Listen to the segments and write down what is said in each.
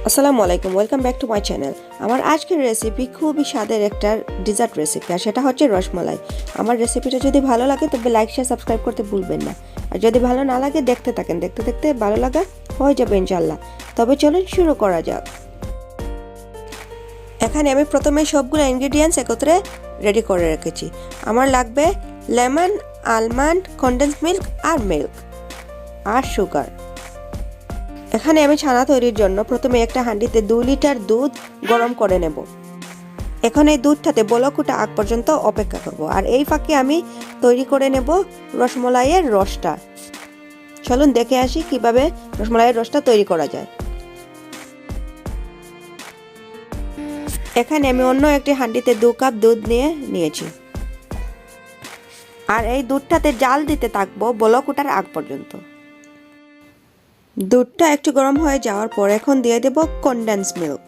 আসসালামু আলাইকুম, welcome back to my channel. আমার আজকের রেসিপি খুবই স্বাদের একটা ডিজার্ট রেসিপি, আর সেটা হচ্ছে রসমালাই। আমার রেসিপিটা যদি ভালো লাগে তবে লাইক শেয়ার সাবস্ক্রাইব করতে ভুলবেন না, আর যদি ভালো না লাগে দেখতে থাকেন, দেখতে দেখতে ভালো লাগা হয়ে যাবে ইনশাল্লাহ। তবে চলুন শুরু করা যাক। এখানে আমি প্রথমে সবগুলো ইনগ্রিডিয়েন্টস একত্রে রেডি করে রেখেছি। আমার লাগবে লেমন, আলমন্ড, কনডেন্স মিল্ক আর মিল্ক আর সুগার। এখানে আমি ছানা তৈরির জন্য প্রথমে একটা হাঁড়িতে 2 লিটার দুধ গরম করে নেব। এখন এই দুধটাতে বলক ওঠা আগ পর্যন্ত অপেক্ষা করব, আর এই ফাঁকে আমি তৈরি করে নেব রসমালাইয়ের রসটা। চলুন দেখে আসি কিভাবে রসমালাইয়ের রসটা তৈরি করা যায়। এখানে আমি অন্য একটি হাঁড়িতে 2 কাপ দুধ নিয়েছি, আর এই দুধটাতে জাল দিতে থাকবো বলক ওঠার আগ পর্যন্ত। দুধটা একটু গরম হয়ে যাওয়ার পর এখন দিয়ে দেব কনডেন্স মিল্ক।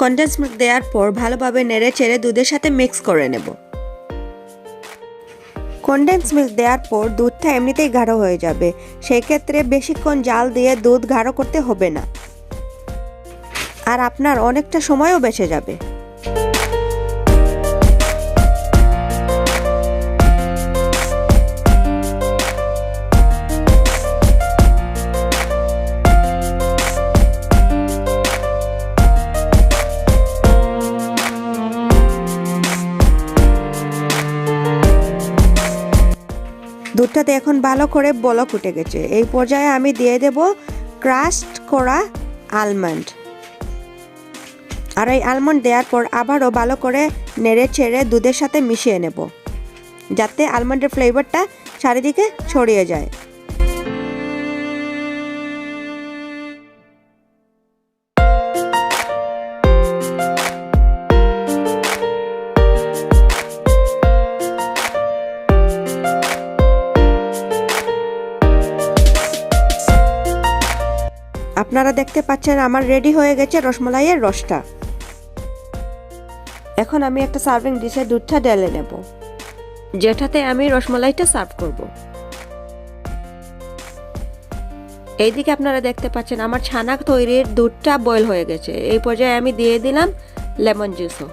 কনডেন্স মিল্ক দেওয়ার পর ভালোভাবে নেড়ে চেড়ে দুধের সাথে মিক্স করে নেব। কনডেন্স মিল্ক দেওয়ার পর দুধটা এমনিতেই গাঢ় হয়ে যাবে, সেই ক্ষেত্রে বেশিক্ষণ জাল দিয়ে দুধ গাঢ় করতে হবে না, আর আপনার অনেকটা সময়ও বেঁচে যাবে। দুধটাতে এখন ভালো করে বলক উঠে গেছে। এই পর্যায়ে আমি দিয়ে দেব ক্রাস্ট করা আলমন্ড, আর এই আলমন্ড দেওয়ার পর আবারও ভালো করে নেড়ে চেড়ে দুধের সাথে মিশিয়ে নেব, যাতে আলমন্ডের ফ্লেভারটা চারিদিকে ছড়িয়ে যায়। আপনারা দেখতে পাচ্ছেন আমার রেডি হয়ে গেছে রসমালাইয়ের রসটা। এখন আমি একটা সার্ভিং ডিশে দুধটা ঢেলে নেব, যেটাতে আমি রসমালাইটা সার্ভ করব। এইদিকে আপনারা দেখতে পাচ্ছেন আমার ছানা তৈরির দুধটা বয়েল হয়ে গেছে। এই পর্যায়ে আমি দিয়ে দিলাম লেমন জুসও।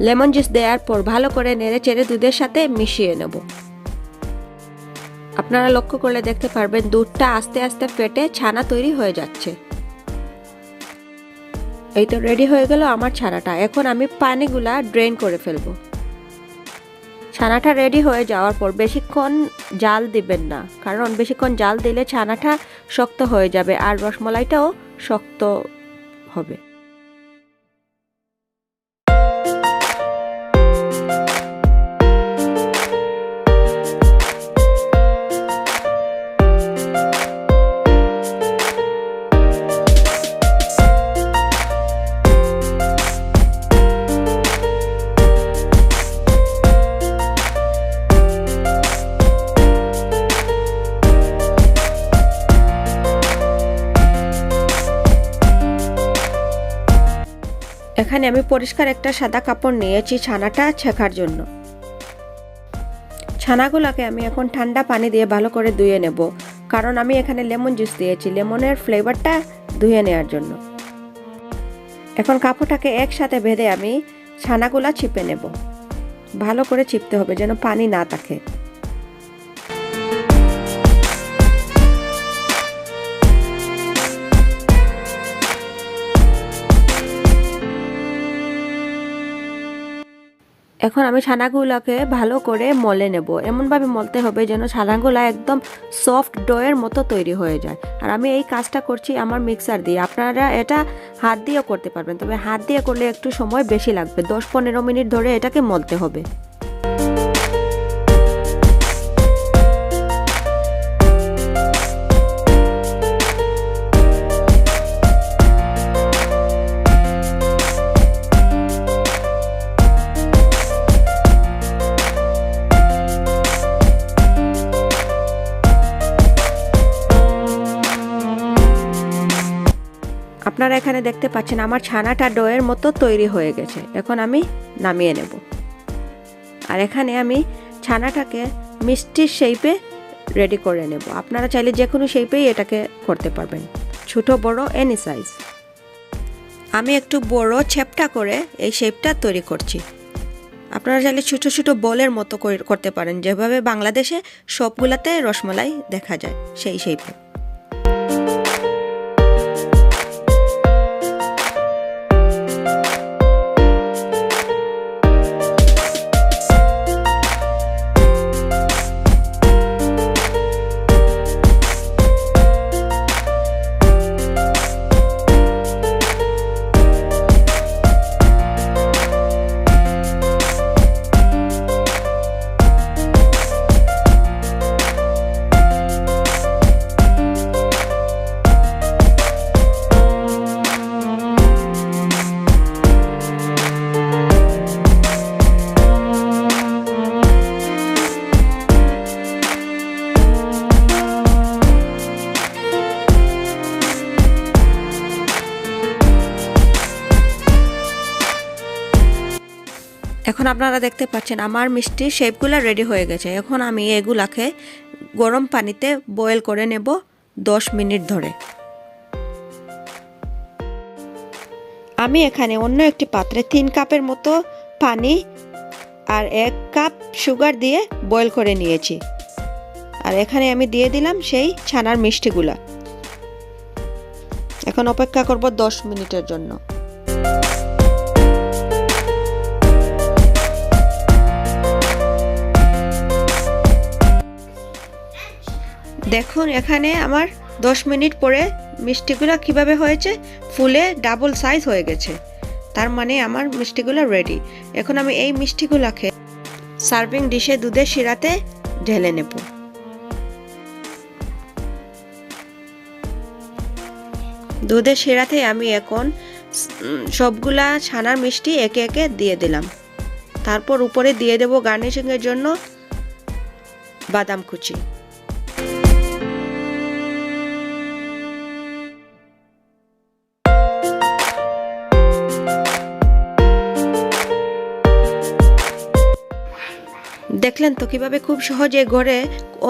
লেমন জুস দেওয়ার পর ভালো করে নেড়ে চেড়ে দুধের সাথে মিশিয়ে নেব। আপনারা লক্ষ্য করলে দেখতে পারবেন দুধটা আস্তে আস্তে ফেটে ছানা তৈরি হয়ে যাচ্ছে। এই তো রেডি হয়ে গেল আমার ছানাটা। এখন আমি পানিগুলা ড্রেন করে ফেলবো। ছানাটা রেডি হয়ে যাওয়ার পর বেশিক্ষণ জাল দিবেন না, কারণ বেশিক্ষণ জাল দিলে ছানাটা শক্ত হয়ে যাবে আর রসমালাইটাও শক্ত হবে। এখানে আমি পরিষ্কার একটা সাদা কাপড় নিয়েছি ছানাটা ছেঁকার জন্য। ছানাগুলোকে আমি এখন ঠান্ডা পানি দিয়ে ভালো করে ধুয়ে নেব, কারণ আমি এখানে লেমন জুস দিয়েছি, লেমনের ফ্লেভারটা ধুয়ে নেওয়ার জন্য। এখন কাপড়টাকে একসাথে বেঁধে আমি ছানাগুলা চিপে নেব। ভালো করে চিপতে হবে যেন পানি না থাকে। এখন আমি ছানাগুলোকে ভালো করে মলে নেব। এমনভাবে মলতে হবে যেন ছানাগুলো একদম সফট ডোয়ের মতো তৈরি হয়ে যায়। আর আমি এই কাজটা করছি আমার মিক্সার দিয়ে। আপনারা এটা হাত দিয়েও করতে পারবেন, তবে হাত দিয়ে করলে একটু সময় বেশি লাগবে। 10-15 মিনিট ধরে এটাকে মলতে হবে। আপনারা এখানে দেখতে পাচ্ছেন আমার ছানাটা ডোয়ের মতো তৈরি হয়ে গেছে। এখন আমি নামিয়ে নেব। আর এখানে আমি ছানাটাকে মিষ্টির শেপে রেডি করে নেব। আপনারা চাইলে যে কোনো শেপেই এটাকে করতে পারবেন। ছোট বড় এনি সাইজ। আমি একটু বড় চ্যাপটা করে এই শেপটা তৈরি করছি। আপনারা চাইলে ছোট ছোট বলের মতো করতে পারেন, যেভাবে বাংলাদেশে সবগুলাতে রসমালাই দেখা যায় সেই শেপে। এখন আপনারা দেখতে পাচ্ছেন আমার মিষ্টির শেপগুলো রেডি হয়ে গেছে। এখন আমি এগুলাকে গরম পানিতে বয়েল করে নেব 10 মিনিট ধরে। আমি এখানে অন্য একটি পাত্রে 3 কাপের মতো পানি আর 1 কাপ সুগার দিয়ে বয়েল করে নিয়েছি। আর এখানে আমি দিয়ে দিলাম সেই ছানার মিষ্টিগুলা। এখন অপেক্ষা করব 10 মিনিটের জন্য। দেখুন এখানে আমার 10 মিনিট পরে মিষ্টিগুলো কিভাবে হয়েছে, ফুলে ডাবল সাইজ হয়ে গেছে। তার মানে আমার মিষ্টিগুলো রেডি। এখন আমি এই মিষ্টিগুলোকে সার্ভিং ডিশে দুধের শিরাতে ঢেলে নেব। দুধের শিরাতে আমি এখন সবগুলা ছানার মিষ্টি একে একে দিয়ে দিলাম। তারপর উপরে দিয়ে দেব গার্নিশিংয়ের জন্য বাদাম কুচি। দেখলেন তো কিভাবে খুব সহজে ঘরে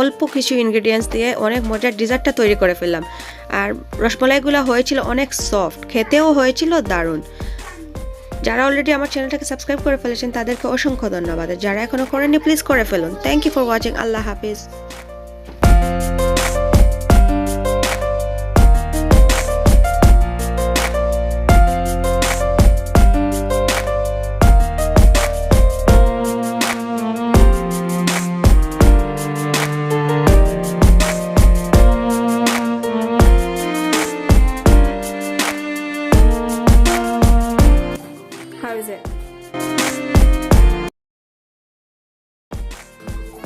অল্প কিছু ইনগ্রেডিয়েন্টস দিয়ে অনেক মজার ডেজার্টটা তৈরি করে ফেললাম। আর রসমালাইগুলো হয়েছিল অনেক সফট, খেতেও হয়েছিল দারুণ। যারা অলরেডি আমার চ্যানেলটাকে সাবস্ক্রাইব করে ফেলেছেন তাদেরকে অসংখ্য ধন্যবাদ। যারা এখনো করেননি প্লিজ করে ফেলুন। Thank you for watching. আল্লাহ হাফিজ। How is it?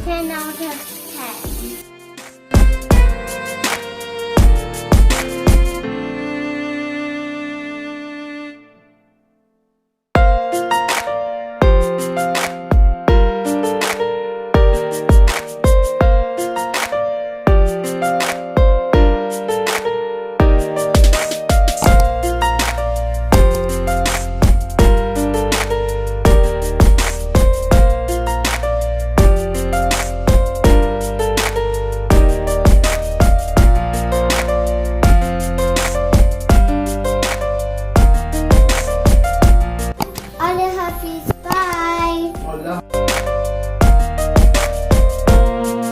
10 out of 10.